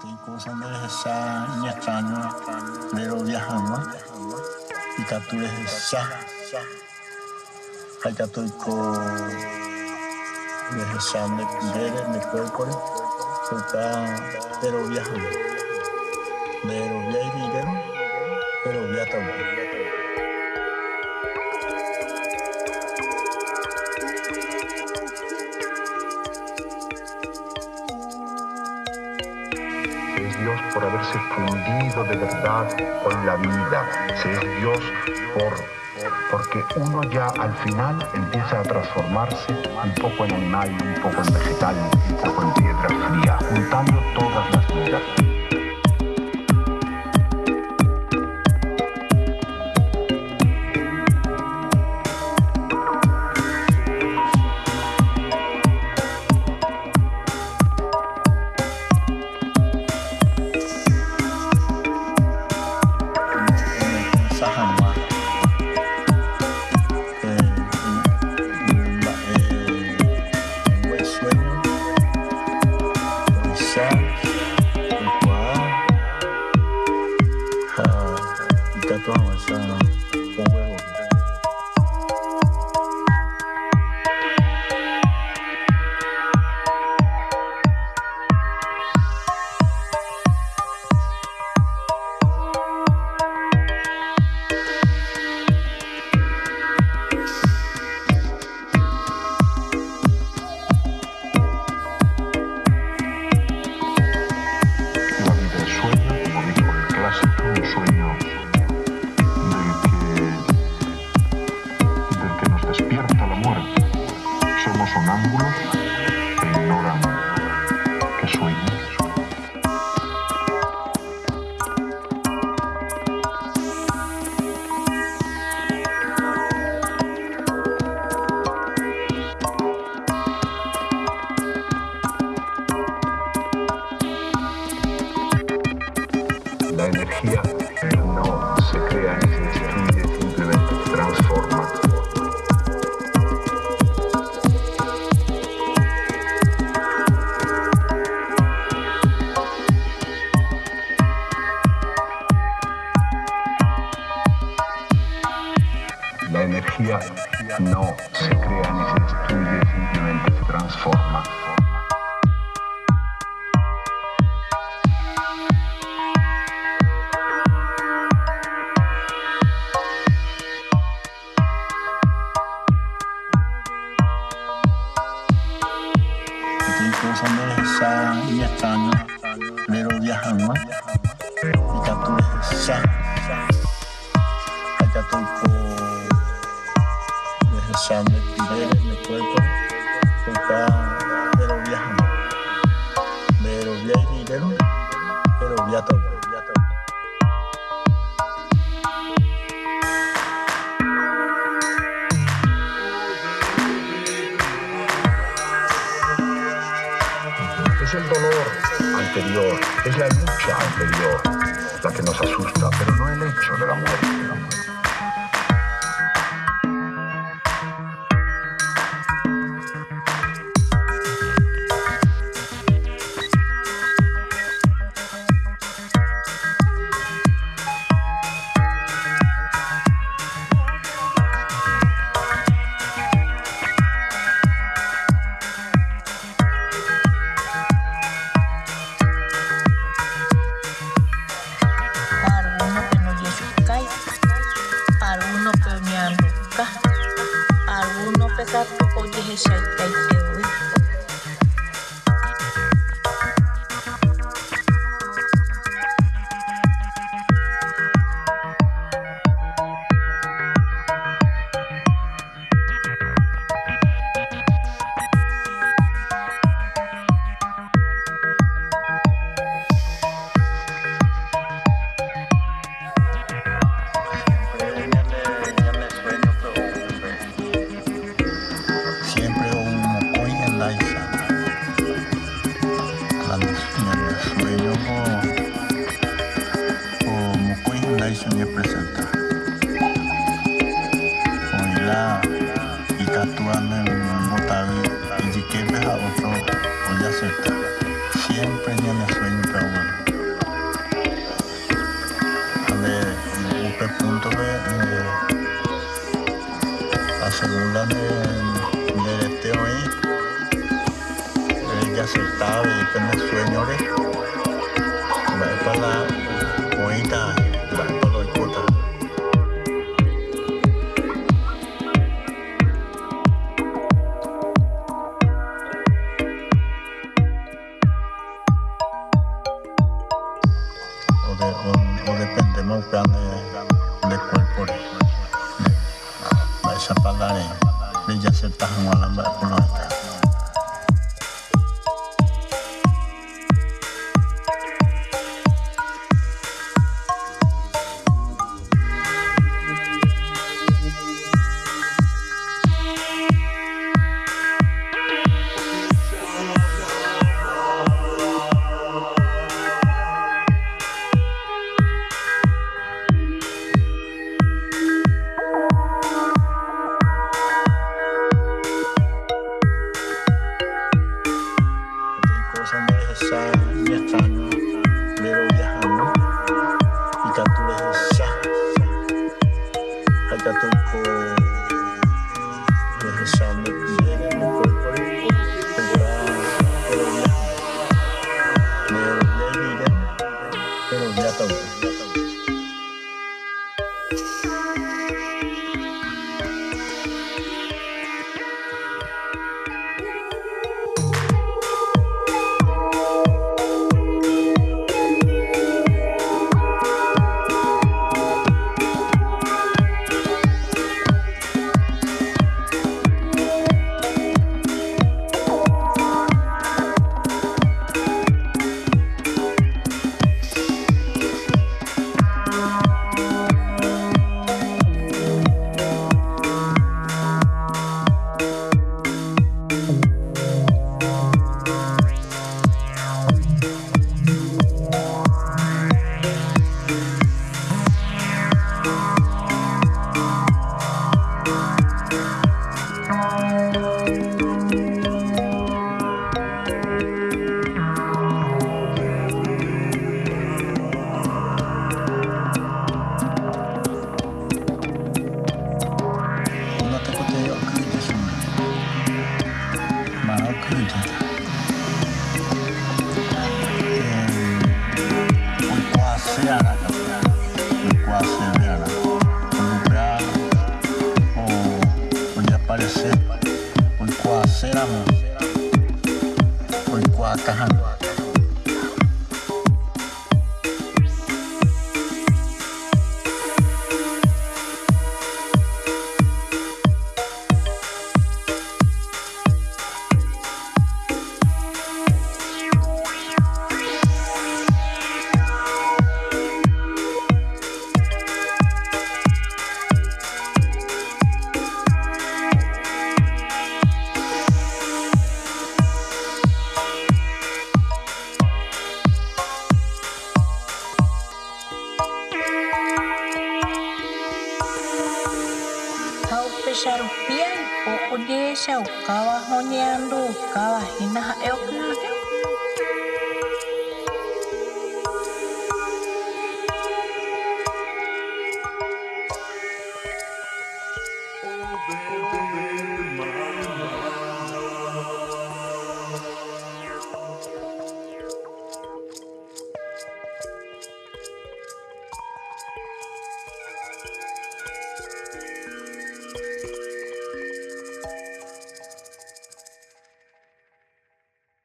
Tem cosa meresa extraño, pero viajando y capturas ya. Hay católico de pidere, de cuerpo, pero viajando. Pero viajando, pero viajando. Es Dios por haberse fundido de verdad con la vida. Se es Dios porque uno ya al final empieza a transformarse un poco en animal, un poco en vegetal, un poco en piedra fría, juntando todas las vidas. Sonámbulos que ignoran que sueñan. La energía no se crea ni se destruye, simplemente se transforma. La energía no se crea ni se destruye, simplemente se transforma. Tem cosa meresa extraño, pero viajando y capturas ya. Hay católico de pidere, de cuerpo, pero viajando. Pero viajando, pero viajando. Es el dolor anterior, es la lucha anterior la que nos asusta, pero no el hecho de la muerte. Para uno que no llegue a su calle. Mbak pala Moita, Mbak pala Kota. O depende más grande del cuerpo de esa palabra de ya se está jugando Mbak pala. Mi extraño, pero viajando y canto les hay que regresando viene mi cuerpo pero ya todo. Rupiah o ode shau kawa honyandu kawa hina eokna